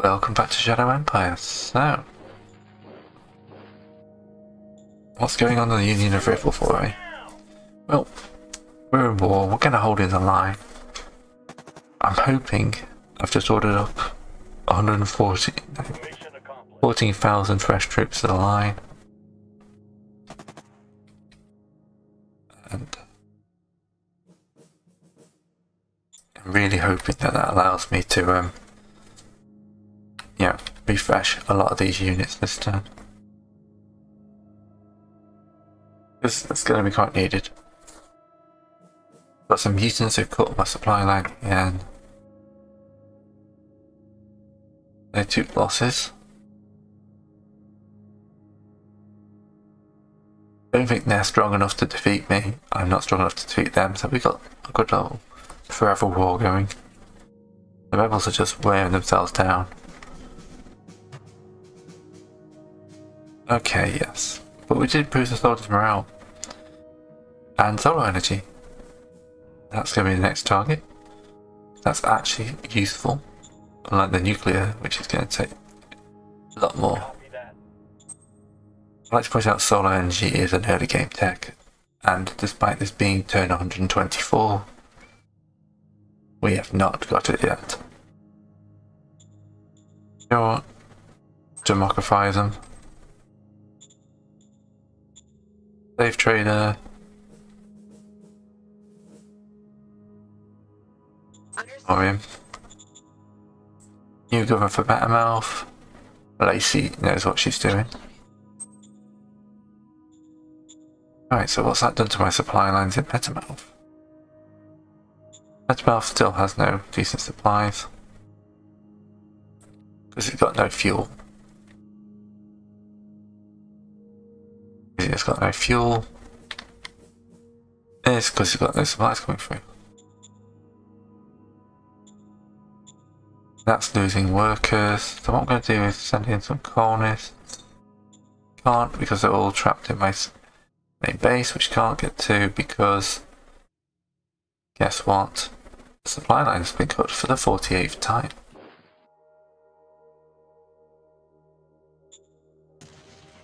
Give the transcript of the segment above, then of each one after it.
Welcome back to Shadow Empire. So, what's going on in the Union of Ripple for, eh? Well, we're in war, we're going to hold in the line. I'm hoping I've just ordered up 14,000 fresh troops to the line. And I'm really hoping that allows me to, refresh a lot of these units this turn. Because it's going to be quite needed. Got some mutants who've cut my supply line again. They took losses. I don't think they're strong enough to defeat me. I'm not strong enough to defeat them, so we got a good little forever war going. The rebels are just wearing themselves down. Okay, yes. But we did boost the soldiers' morale. And solar energy. That's going to be the next target. That's actually useful. Unlike the nuclear, which is going to take a lot more. I'd like to point out solar energy is an early game tech. And despite this being turn 124, we have not got it yet. Sure. Democratize them. Slave trader. Or him. New government for Bettermouth. Lacey knows what she's doing. Alright, so what's that done to my supply lines in Bettermouth? Bettermouth still has no decent supplies. Because it's got no fuel. It's got no fuel. It's because it's got no supplies coming through. That's losing workers. So what I'm going to do is send in some colonists. Can't because they're all trapped in my main base, which can't get to because guess what? The supply line has been cut for the 48th time.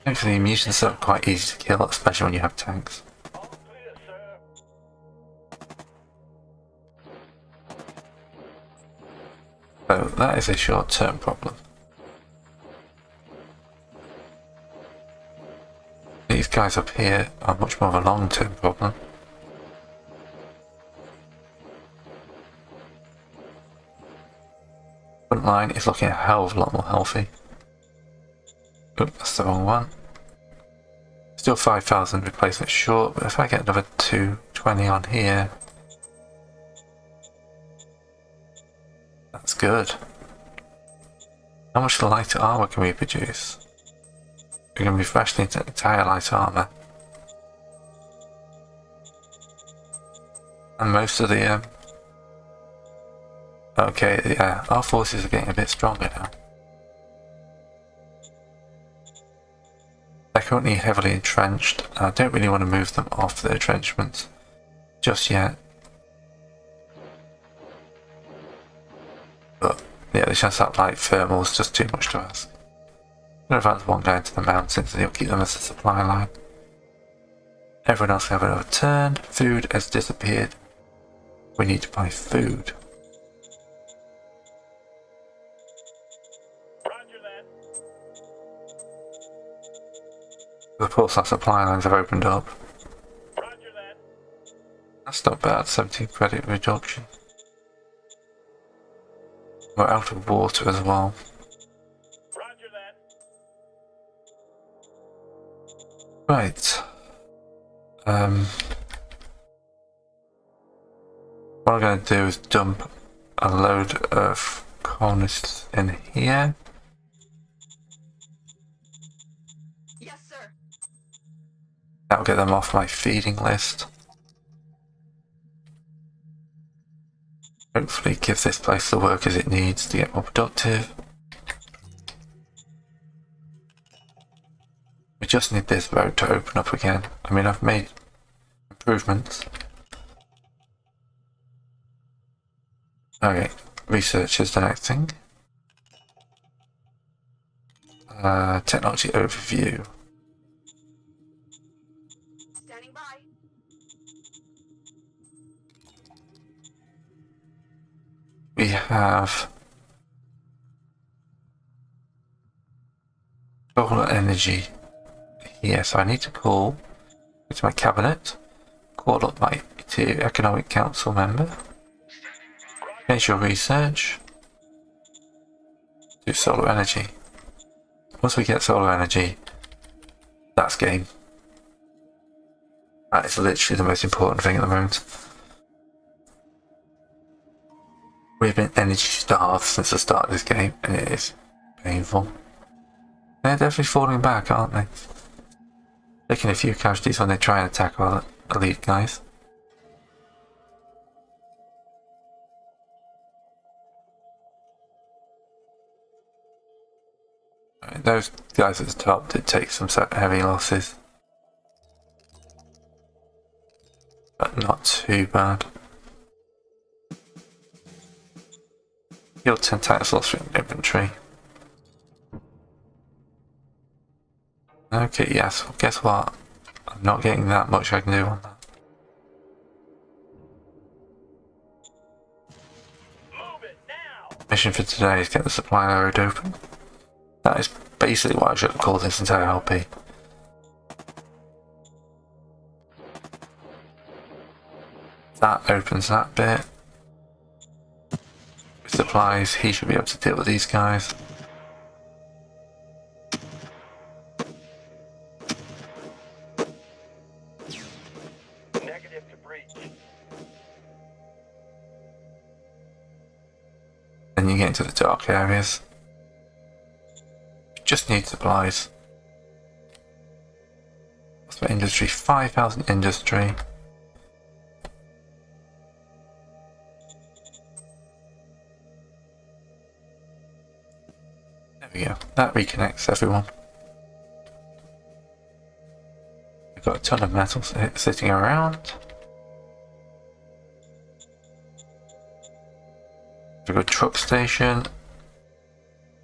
Actually, mutants are quite easy to kill, especially when you have tanks. So that is a short-term problem. These guys up here are much more of a long-term problem. Front line is looking a hell of a lot more healthy. Oop, that's the wrong one. Still 5,000 replacements short, but if I get another 220 on here, that's good. How much light armor can we produce? We're going to refresh the entire light armor. And most of the okay, yeah, our forces are getting a bit stronger now. They're currently heavily entrenched. I don't really want to move them off their entrenchments just yet. But yeah, the chance that light thermal is just too much to ask. I'm going to advance one guy into the mountains and he'll keep them as a supply line. Everyone else can have another turn. Food has disappeared. We need to buy food. Of course, our supply lines have opened up. That's not bad, 17 credit reduction. We're out of water as well. Right. What I'm going to do is dump a load of colonists in here. That'll get them off my feeding list. Hopefully give this place the workers it needs to get more productive. We just need this road to open up again. I mean, I've made improvements. Okay, research is the next thing. Technology overview. Standing by. We have solar energy here, so I need to call to my cabinet, call up my economic council member, finish your research, do solar energy. Once we get solar energy, that's game. That is literally the most important thing at the moment. We've been energy starved since the start of this game, and it is painful. They're definitely falling back, aren't they? Taking a few casualties when they try and attack our elite guys. Right, those guys at the top did take some heavy losses, but not too bad. Killed 10 tanks, lost from infantry. Okay, yes, well, guess what? I'm not getting that much I can do on that. Move it now. Mission for today is get the supply road open. That is basically what I should have called this entire LP. That opens that bit. With supplies, he should be able to deal with these guys. Negative to breach. Then you get into the dark areas. Just need supplies. What's my industry? 5,000 industry. There we go. That reconnects everyone. We've got a ton of metal sitting around. We've got a truck station.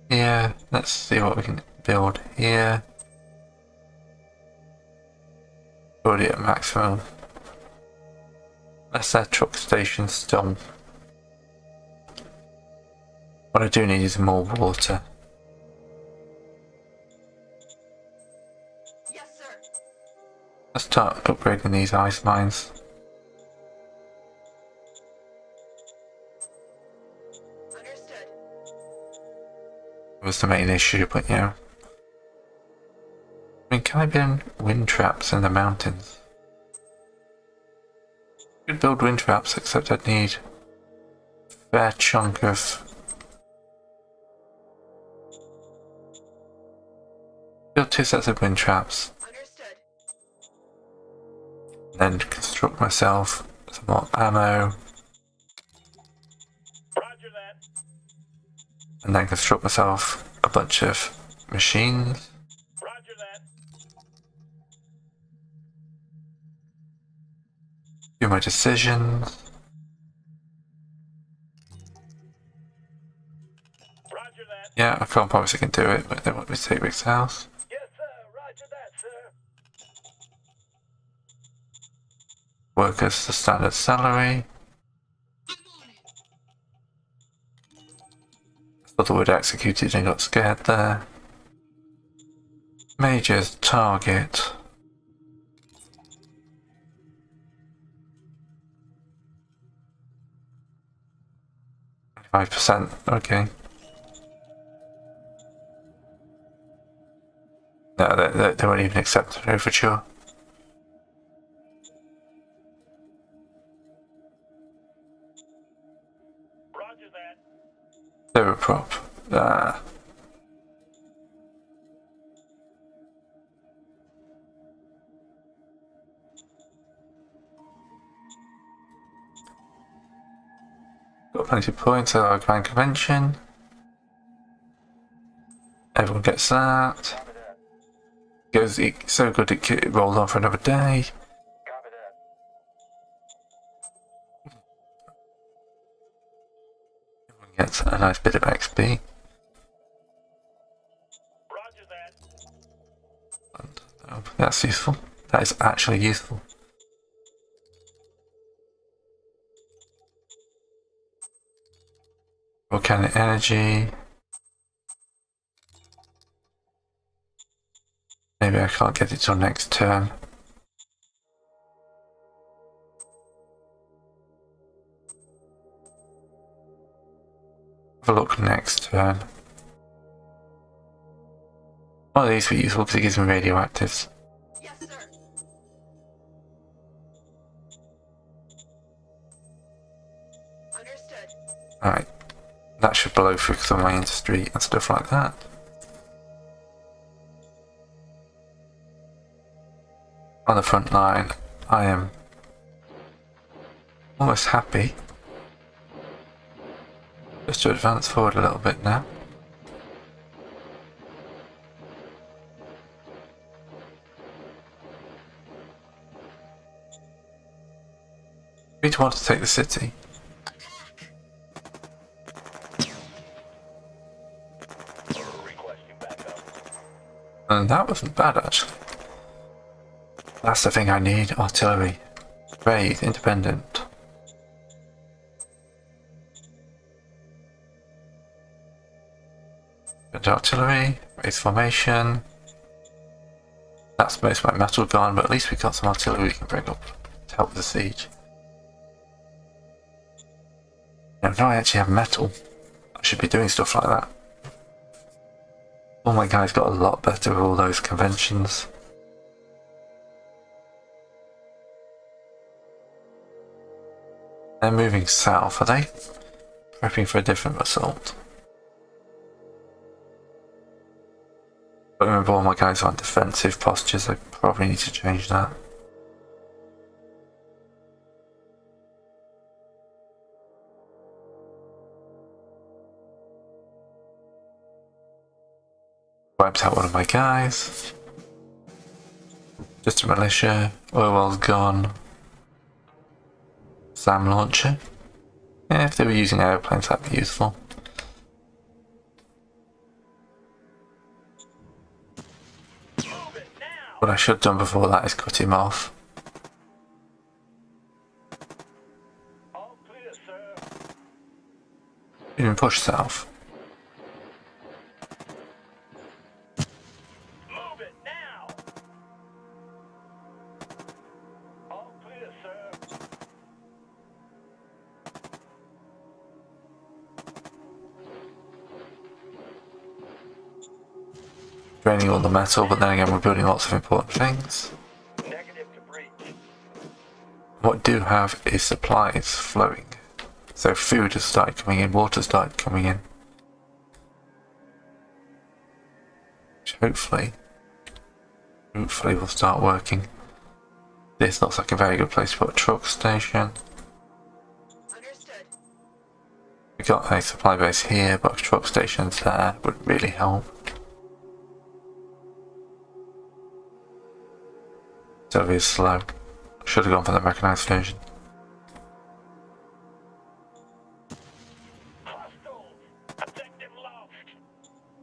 Here, let's see what we can build here. Already at maximum. That's that truck station still. What I do need is more water. Yes, sir. Let's start upgrading these ice mines. Understood. Was the main issue, but you know. I mean, can I build wind traps in the mountains? I could build wind traps, except I'd need a fair chunk of. Build 2 sets of wind traps, Understood. then construct myself some more ammo, Roger that. and then construct myself a bunch of machines. Roger that. Do my decisions. Roger that. Yeah, I can't promise I can do it, but they want me to take Rick's house. Yes, sir. Roger that, sir. Workers the standard salary. Thought the word executed and got scared there. Major's target. %, okay. No, they won't even accept an overture. Roger that. They're a prop. Got plenty of points at our grand convention. Everyone gets that. Goes so good it rolled on for another day. Copy that. Everyone gets a nice bit of XP. Roger That's useful. That is actually useful. Volcanic energy. Maybe I can't get it till next turn. Have a look next turn. One of these will be useful because it gives me radioactives. Yes, sir. Understood. Alright. That should blow through some of my industry and stuff like that. On the front line, I am almost happy just to advance forward a little bit now. We want to take the city. Requesting backup. And that wasn't bad actually. That's the thing I need, artillery. Raid, independent. Good artillery, raise formation. That's most of my metal gone, but at least we got some artillery we can bring up to help the siege. Now I actually have metal, I should be doing stuff like that. All my guys got a lot better with all those conventions. They're moving south, are they? Prepping for a different assault. But remember, all my guys are on defensive postures, I probably need to change that. Wiped out one of my guys. Just a militia. Oil well's gone. SAM launcher. Yeah, if they were using airplanes, that'd be useful. What I should have done before that is cut him off. All clear, sir. Even push south. Move it now. All clear, sir. Draining all the metal, but then again we're building lots of important things. Negative to breach. What we do have is supplies flowing. So food has started coming in, water started coming in. Which hopefully will start working. This looks like a very good place to put a truck station. Understood. We got a supply base here, but truck stations there would really help. Sylvia is slow. Should have gone for the mechanized version. Hostile. Objective lost.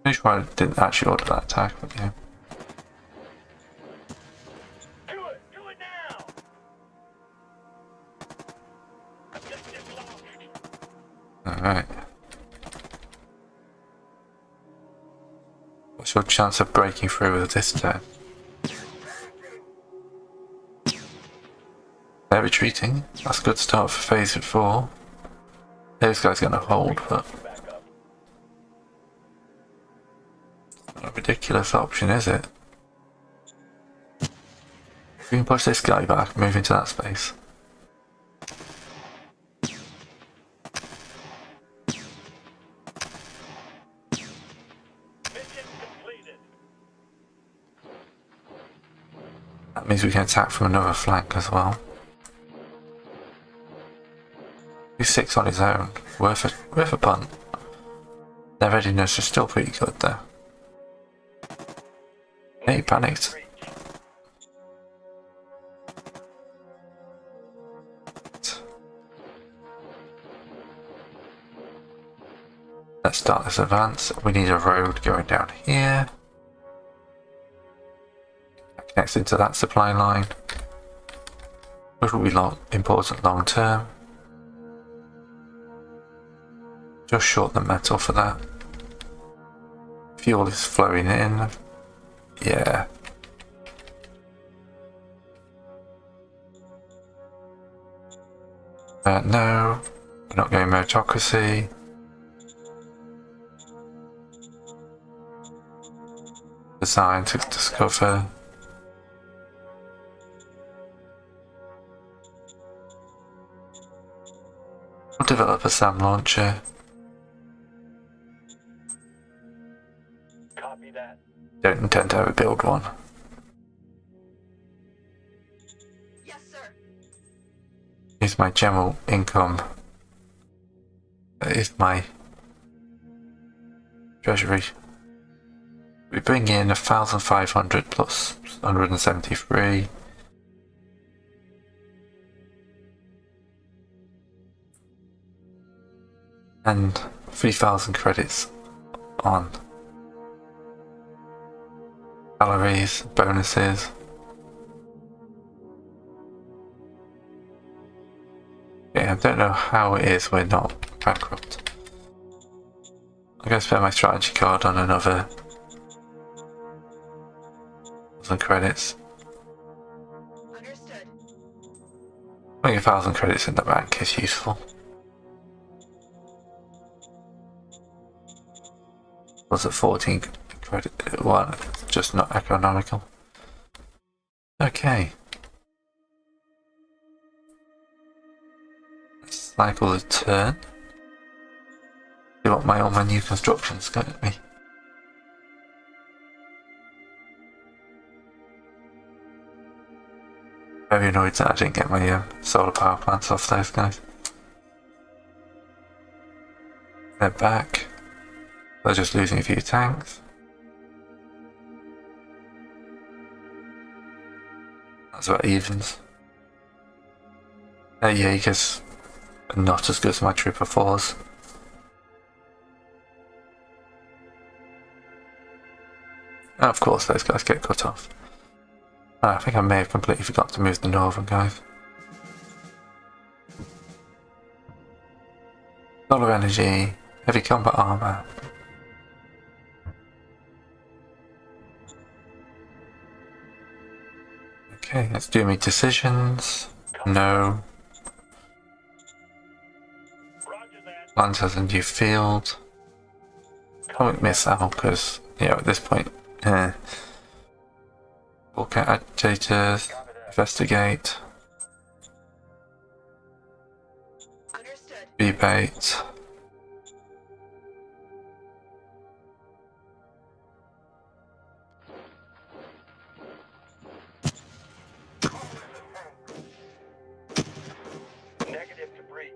Pretty sure I didn't actually order that attack, but yeah. Do it now. Objective lost. Alright. What's your chance of breaking through with this turn? They're retreating. That's a good start for phase 4. Those guys are going to hold, but Backup. not a ridiculous option, is it? We can push this guy back, move into that space. Mission completed. That means we can attack from another flank as well. He's 6 on his own. Worth a punt. Their readiness is still pretty good though. Hey, he panicked. Breach. Let's start this advance. We need a road going down here. connects into that supply line, which will be important long term. Just short the metal for that. Fuel is flowing in. Yeah. No, we're not going meritocracy. Design to discover. We'll develop a SAM launcher. Copy that. Don't intend to ever build one. Yes, sir. Here's my general income. That is my treasury. We bring in 1,500 plus 173. And 3,000 credits on salaries, bonuses. Yeah, I don't know how it is we're not bankrupt. I'm going to spend my strategy card on another 1,000 credits. Understood. Putting 1,000 credits in the bank is useful. Was it 14 credit? Well, it's just not economical. Okay. Cycle the turn. See what all my new construction's got me. Very annoyed that I didn't get my solar power plants off those guys. They're back. They're just losing a few tanks. That's about evens. Their Jaegers are not as good as my Trooper 4s. And of course those guys get cut off. I think I may have completely forgot to move the northern guys. Solar energy, heavy combat armor. Okay, let's do me decisions. No. Roger that. Land has a new field. Atomic missile, because, at this point, Walkout agitators, investigate, Understood. rebate. Negative to breach.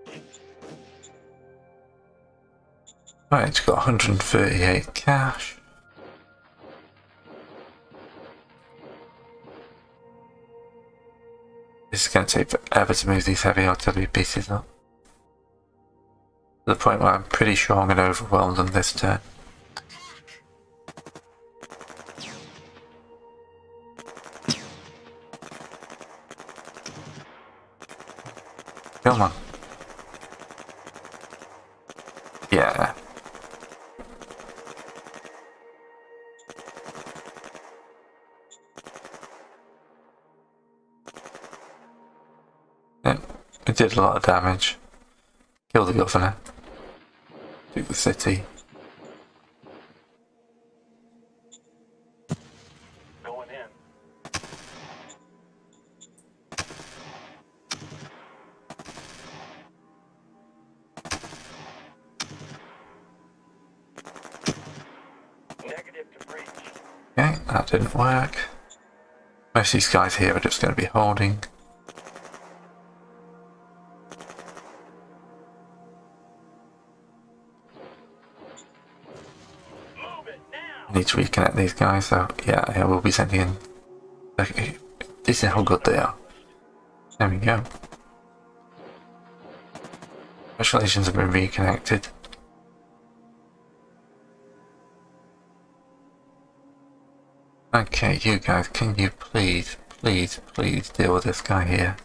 Right, it's got 138 cash. This is going to take forever to move these heavy artillery pieces up. To the point where I'm pretty sure I'm going to overwhelm them this turn. Come on. Yeah. It did a lot of damage. Kill the governor. Took the city. Going in. Negative to breach. Okay, that didn't work. Most of these guys here are just going to be holding. Move it now. Need to reconnect these guys, so yeah, we'll be sending in. Okay, this is how good they are. There we go. Congratulations have been reconnected. Okay, you guys, can you please deal with this guy here?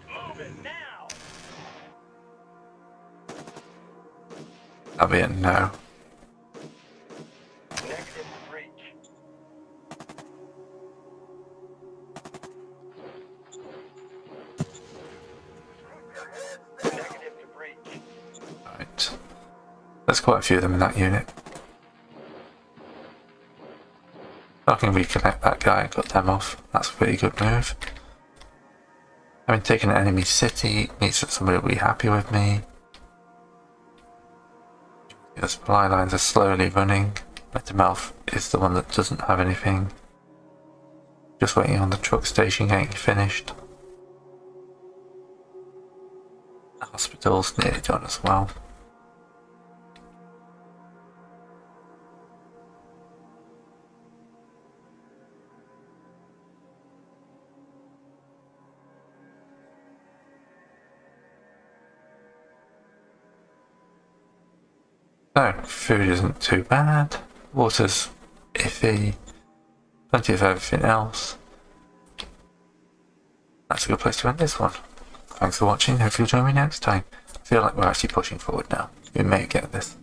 Move it now. That'll be a no. Negative to breach. Negative to breach. Right. There's quite a few of them in that unit. I can reconnect that guy and cut them off. That's a pretty good move. Having taken an enemy city means that somebody will be happy with me. The supply lines are slowly running. Metamelf is the one that doesn't have anything. Just waiting on the truck station getting finished. The hospital's nearly done as well. So, food isn't too bad. Water's iffy. Plenty of everything else. That's a good place to end this one. Thanks for watching. Hopefully you'll join me next time. I feel like we're actually pushing forward now. We may get this.